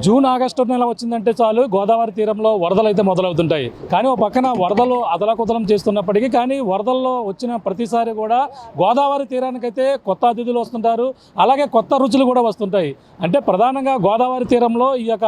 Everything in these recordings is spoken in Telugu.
జూన్ ఆగస్టు నెల వచ్చిందంటే చాలు గోదావరి తీరంలో వరదలు అయితే మొదలవుతుంటాయి. కానీ ఒక పక్కన వరదలు అదలకుతలం చేస్తున్నప్పటికీ కానీ వరదల్లో వచ్చిన ప్రతిసారి కూడా గోదావరి తీరానికైతే కొత్త అతిథులు వస్తుంటారు, అలాగే కొత్త రుచులు కూడా వస్తుంటాయి. అంటే ప్రధానంగా గోదావరి తీరంలో ఈ యొక్క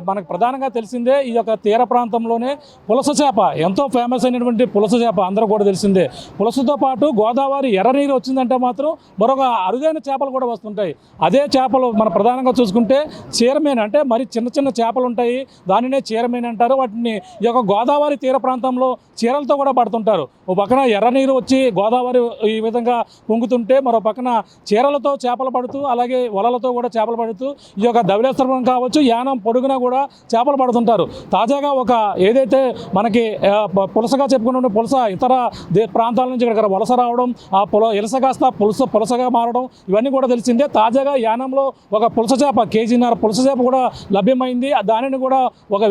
మనకు ప్రధానంగా తెలిసిందే ఈ యొక్క తీర ప్రాంతంలోనే పులస చేప ఎంతో ఫేమస్ అయినటువంటి పులస చేప అందరూ కూడా తెలిసిందే. పులసతో పాటు గోదావరి ఎర్రనీరు వచ్చిందంటే మాత్రం మరొక అరుదైన చేపలు కూడా వస్తుంటాయి. అదే చేపలు మన ప్రధానంగా చూసుకుంటే చీరమీన, అంటే మరి చిన్న చిన్న చేపలు ఉంటాయి, దానినే చీరమీన అంటారు. వాటిని ఈ యొక్క గోదావరి తీర ప్రాంతంలో చీరలతో కూడా పడుతుంటారు. ఓ పక్కన ఎర్రనీరు వచ్చి గోదావరి ఈ విధంగా పొంగుతుంటే మరో పక్కన చీరలతో చేపలు పడుతూ అలాగే వలలతో కూడా చేపలు పడుతూ ఈ యొక్క ధవళేశ్వరం కావచ్చు యానం పొడుగునా కూడా చేపలు పడుతుంటారు. తాజాగా ఒక ఏదైతే మనకి పులసగా చెప్పుకున్న పులస ఇతర ప్రాంతాల నుంచి ఇక్కడ వలస రావడం, ఆ ఇలస కాస్త పులసగా మారడం ఇవన్నీ కూడా తెలిసిందే. తాజాగా యానంలో ఒక పులస చేప కేజీన్నర పులస చేప కూడా లభ్యమైంది. దానిని కూడా ఒక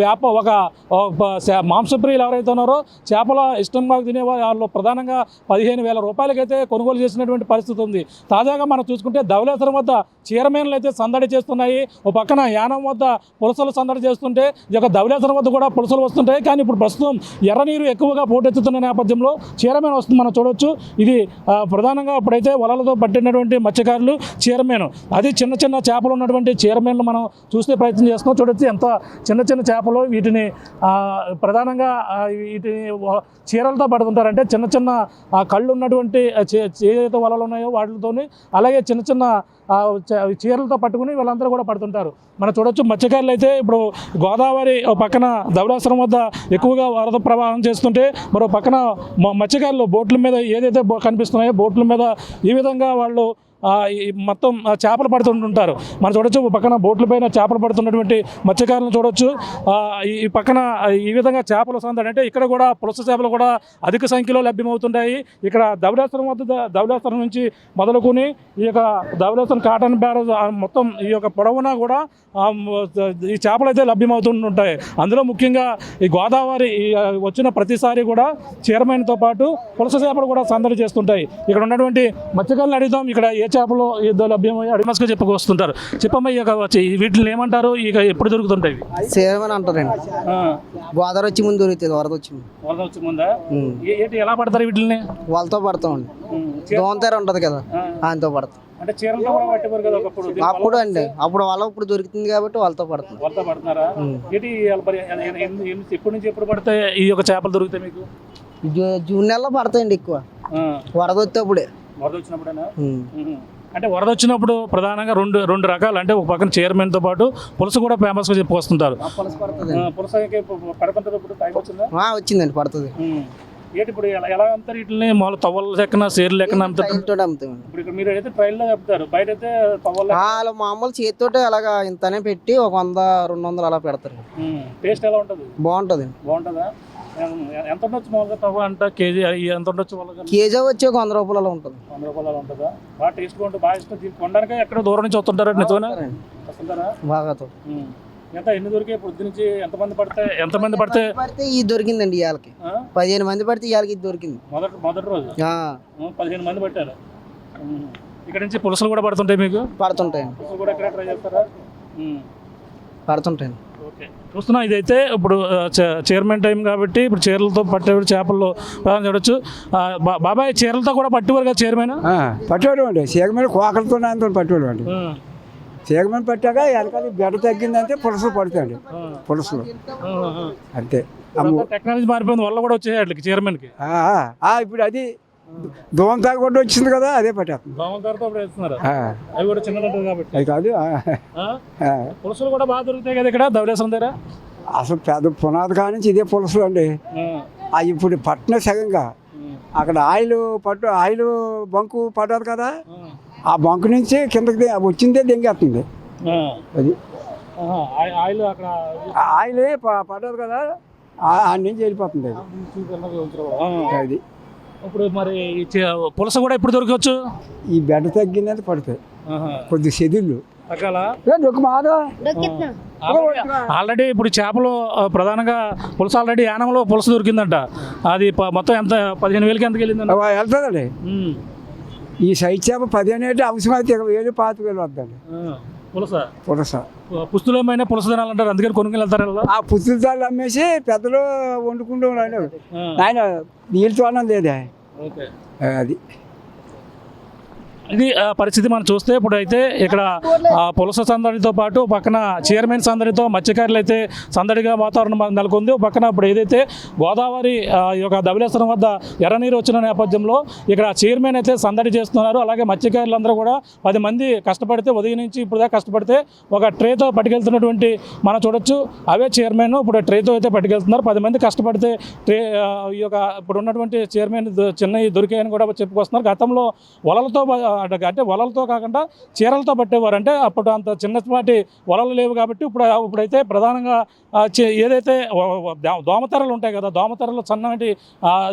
మాంసప్రియులు ఎవరైతే ఉన్నారో చేపల ఇష్టంగా తినేవారు వాళ్ళు ప్రధానంగా 15,000 రూపాయలకైతే కొనుగోలు చేసినటువంటి పరిస్థితి ఉంది. తాజాగా మనం చూసుకుంటే ధవళేశ్వరం వద్ద చీరమీనలు అయితే సందడి చేస్తున్నాయి. ఓ పక్కన యానం వద్ద పులసలు సందడి చేస్తుంటే ఈ యొక్క ధవళేశ్వరం వద్ద కూడా పులసలు వస్తుంటాయి. కానీ ఇప్పుడు ప్రస్తుతం ఎర్రనీరు ఎక్కువగా పోటెత్తుతున్న నేపథ్యంలో చీరమీన వస్తుంది మనం చూడొచ్చు. ఇది ప్రధానంగా ఇప్పుడైతే వలలతో పట్టినటువంటి మత్స్యకారులు చీరమీను, అది చిన్న చిన్న చేపలు ఉన్నటువంటి చీరమీనలు మనం చూసే ప్రయత్నం చేస్తున్నాం. చూడొచ్చు ఎంత చిన్న చిన్న చేపలు. వీటిని ప్రధానంగా వీటిని చీరలతో పడుతుంటారంటే చిన్న చిన్న కళ్ళు ఉన్నటువంటి ఏదైతే వలలు ఉన్నాయో వాటితోని అలాగే చిన్న చిన్న చీరలతో పట్టుకుని వీళ్ళందరూ కూడా పడుతుంటారు. మనం చూడొచ్చు మత్స్యకారులు అయితే ఇప్పుడు గోదావరి పక్కన ధవళేశ్వరం వద్ద ఎక్కువగా వరద ప్రవాహం చేస్తుంటే మరో పక్కన మత్స్యకారులు బోట్ల మీద ఏదైతే కనిపిస్తున్నాయో బోట్ల మీద ఈ విధంగా వాళ్ళు మొత్తం చేపలు పడుతుంటారు. మనం చూడొచ్చు పక్కన బోట్ల పైన చేపలు పడుతున్నటువంటి మత్స్యకారులను చూడొచ్చు. ఈ పక్కన ఈ విధంగా చేపలు సందడి, అంటే ఇక్కడ కూడా పులస చేపలు కూడా అధిక సంఖ్యలో లభ్యమవుతుంటాయి. ఇక్కడ ధవళేశ్వరం నుంచి మొదలుకొని ఈ యొక్క ధవళేశ్వరం కాటన్ బ్యారేజ్ మొత్తం ఈ యొక్క పొడవునా కూడా ఈ చేపలు అయితే లభ్యమవుతుంటాయి. అందులో ముఖ్యంగా ఈ గోదావరి వచ్చిన ప్రతిసారి కూడా చీరమైనతో పాటు పులస చేపలు కూడా సందడి చేస్తుంటాయి. ఇక్కడ ఉన్నటువంటి మత్స్యకారులను అడుగుదాం ఇక్కడ ఏ చేపలు ఏదో లభ్యమయ్యి అడిమస్గా చెప్పుకొస్తుంటారు. చెప్పమ్మా వీటిని ఏమంటారు, ఇక ఎప్పుడు దొరుకుతుంటాయి? చీరమని అంటారండి. గోదావరి వచ్చి ముందు దొరుకుతుంది, వరద వచ్చి ముందా? ఎలా పడతారు వీటిని? వాళ్ళతో పడతామండి. దోమతెర ఉంటది కదా ఆయనతో పడతాం. అంటే చీరలతో కూడా పట్టేవారు కదా అప్పుడు అండి. అప్పుడు ఇప్పుడు దొరుకుతుంది కాబట్టి వాళ్ళతో పడుతుంది. వాళ్ళతో పడుతున్నారా? ఎప్పటి నుంచి ఎప్పుడు పడతాయి ఈ యొక్క చేపలు దొరుకుతాయి మీకు? జూన్ నెలలో పడతాయండి ఎక్కువ, వరద వచ్చేప్పుడే. వరద వచ్చినప్పుడేనా? అంటే వరద వచ్చినప్పుడు ప్రధానంగా రెండు రకాలు, అంటే ఒక పక్కన చైర్మన్తో పాటు పులస కూడా ఫేమస్గా చెప్పుకొస్తుంటారు. వచ్చిందండి, పడుతుంది. ఏంటి ఇప్పుడు ఎలా అమ్ముతారు వీటిని? మామూలు తవ్వల లెక్కన సేర్లు లెక్కన అమ్ముతారు. ఇప్పుడు మీరు అయితే ట్రైల్లో చెప్తారు, బయట అయితే తవ్వల మామూలు చేతితోటి అలాగా ఇంతనే పెట్టి ఒక 100-200 అలా పెడతారు. టేస్ట్ ఎలా ఉంటుంది? బాగుంటుంది. బాగుంటుందా? ఎంత ఉండొచ్చు మామూలుగా తవ్వ అంట? కేజీ ఎంత ఉండొచ్చు? కేజీ వచ్చి ఒక 100 రూపాయలు ఉంటుంది. 100 రూపాయలు ఉంటుందా? బాగా టేస్ట్గా ఉంటుంది, బాగా ఇష్టం. కొనడానికి ఎక్కడ దూరం నుంచి వస్తుంటారా? నిజమేనా? వస్తుంటారా? బాగా. ఎన్ని దొరికాయి పొద్దు నుంచి? ఎంతమంది పడితే ఇది దొరికిందండి ఇవాళకి. 15 మంది పడితే ఇవాళకి ఇది దొరికింది. మొదటి రోజు 15 మంది పట్టారు. ఇక్కడ నుంచి పులసలు కూడా పడుతుంటాయి మీకు? పడుతుంటాయండి. పులసలు కూడా ఎక్కడ ట్రై చేస్తారా? పడుతుంటాయండి. ఓకే, చూస్తున్నా ఇదైతే ఇప్పుడు చైర్మన్ టైం కాబట్టి ఇప్పుడు చీరలతో పట్టేవాడు చేపల్లో చూడొచ్చు. బాబాయ్ చీరలతో కూడా పట్టేవారు కదా చైర్మన్? పట్టేవాడు అండి. చీరమని కోకలతో పట్టేవాడు అండి. చీరమని పట్టాక వెనకాల గడ్డ తగ్గిందంటే పులసలు పడతాయండి. పులసలు అంతే. టెక్నాలజీ మారిపోయింది, వల్ల కూడా వచ్చేది అట్లకి చైర్మన్కి. ఇప్పుడు అది దోమతార కూడా వచ్చింది కదా, అదే పట్టేస్తుంది. దోమతారతో వేస్తున్నారు. అవి కూడా చిన్నది ఉంటుంది కాబట్టి. అది కాదు, పులసలు కూడా బాగా దొరుకుతాయి కదా ఇక్కడ ధవళేశ్వరం దగ్గర. అసలు పెద్ద పునాది కానించి ఇదే పులసలు అండి. అవి ఇప్పుడు పట్టిన సగంగా అక్కడ ఆయిల్ బంకు పడ్డది కదా, ఆ బంకు నుంచి కిందకి వచ్చిందే దెంగేస్తుంది. అది ఆయిల్ పడ్డది కదా, ఆడి నుంచి వెళ్ళిపోతుంది అది. ఇప్పుడు మరి పులస కూడా ఎప్పుడు దొరకవచ్చు? ఈ బెడ్డ తగ్గినది పడతాయి కొద్ది సెదిళ్ళు. ఆల్రెడీ ఇప్పుడు చేపలు ప్రధానంగా పులస ఆల్రెడీ యానంలో పులస దొరికిందంట. అది మొత్తం ఎంత 15,000కి ఎంతకి వెళ్ళిందంట? వెళ్తుందండి. ఈ సైజ్ చేప 15 అవసరం అయితే 20,000-25,000 వద్దండి. పులస పులస. పుస్తులమైన పులస తినాలంటారు, అందుకని కొనుక్కొని వెళ్తారు కదా. ఆ పుస్తకాలు అమ్మేసి పెద్దలు వండుకుంటూ ఆయన నీళ్ళు చూడడం లేదే. ఓకే, అది ఇది పరిస్థితి మనం చూస్తే ఇప్పుడు అయితే ఇక్కడ పులస సందడితో పాటు పక్కన చైర్మన్ సందడితో మత్స్యకారులు అయితే సందడిగా వాతావరణం నెలకొంది. పక్కన ఇప్పుడు ఏదైతే గోదావరి ఈ యొక్క ధవళేశ్వరం వద్ద ఎర్రనీరు వచ్చిన నేపథ్యంలో ఇక్కడ చైర్మన్ అయితే సందడి చేస్తున్నారు. అలాగే మత్స్యకారులందరూ కూడా 10 మంది కష్టపడితే ఉదయం నుంచి ఇప్పుడు దాకా కష్టపడితే ఒక ట్రేతో పట్టుకెళ్తున్నటువంటి మనం చూడొచ్చు. అవే చైర్మన్ ఇప్పుడు ట్రేతో అయితే పట్టుకెళ్తున్నారు. 10 మంది కష్టపడితే ట్రే ఈ యొక్క ఇప్పుడు ఉన్నటువంటి చైర్మన్ చిన్నవి దొరికాయని కూడా చెప్పుకొస్తున్నారు. గతంలో వలలతో అంటే వలలతో కాకుండా చీరలతో పట్టేవారు. అంటే అప్పుడు అంత చిన్నపాటి వలలు లేవు కాబట్టి ఇప్పుడైతే ప్రధానంగా ఏదైతే దోమతెరలు ఉంటాయి కదా, దోమతెరలు సన్నటి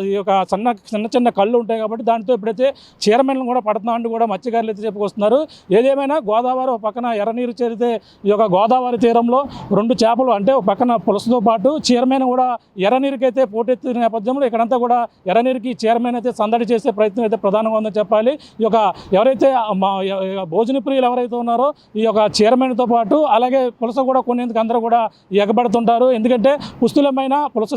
ఈ యొక్క చిన్న చిన్న కళ్ళు ఉంటాయి కాబట్టి దాంతో ఇప్పుడైతే చీరమెన్లు కూడా పడుతున్నామని కూడా మత్స్యకారులు అయితే చెప్పుకొస్తున్నారు. ఏదేమైనా గోదావరి ఒక పక్కన ఎర్రనీరు చేరితే ఈ యొక్క గోదావరి తీరంలో 2 చేపలు అంటే ఒక పక్కన పులసతో పాటు చీరమెన్ కూడా ఎర్రనీరుకి అయితే పోటెత్తిన నేపథ్యంలో ఇక్కడంతా కూడా ఎర్రనీరుకి చీరమెన్ అయితే సందడి చేసే ప్రయత్నం అయితే ప్రధానంగా ఉందని చెప్పాలి. ఈ యొక్క ఎవరైతే భోజన ప్రియులు ఎవరైతే ఉన్నారో ఈ యొక్క చైర్మన్తో పాటు అలాగే పులస కూడా కొనేందుకు అందరూ కూడా ఎగబడుతుంటారు. ఎందుకంటే పుస్తులమైన పులస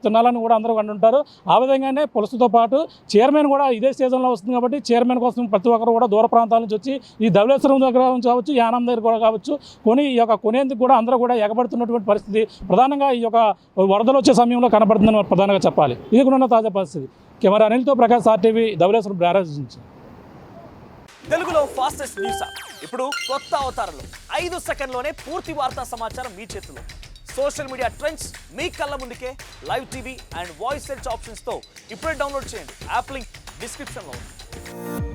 తినాలని కూడా అందరూ అంటుంటారు. ఆ విధంగానే పులసతో పాటు చైర్మన్ కూడా ఇదే సీజన్లో వస్తుంది కాబట్టి చైర్మన్ కోసం ప్రతి ఒక్కరు కూడా దూర ప్రాంతాల నుంచి వచ్చి ఈ ధవళేశ్వరం దగ్గర నుంచి కావచ్చు, యానం దగ్గర కూడా కావచ్చు ఈ యొక్క కొనేందుకు కూడా అందరూ కూడా ఎగబడుతున్నటువంటి పరిస్థితి ప్రధానంగా ఈ యొక్క వరదలు వచ్చే సమయంలో కనబడుతుందని ప్రధానంగా చెప్పాలి. ఇది కూడా ఉన్న తాజా పరిస్థితి. కెమెరా అనిల్తో ప్రకాష్, RTV, ధవళేశ్వరం బ్యారేజ్ నుంచి. తెలుగులో ఫాస్టెస్ట్ న్యూస్ యాప్ ఇప్పుడు కొత్త అవతారంలో 5 సెకండ్లోనే పూర్తి వార్తా సమాచారం మీ చేతిలో. సోషల్ మీడియా ట్రెండ్స్ మీ కళ్ళ ముందుకే live TV and voice search ఆప్షన్స్తో ఇప్పుడే డౌన్లోడ్ చేయండి. యాప్ లింక్ డిస్క్రిప్షన్లో ఉంది.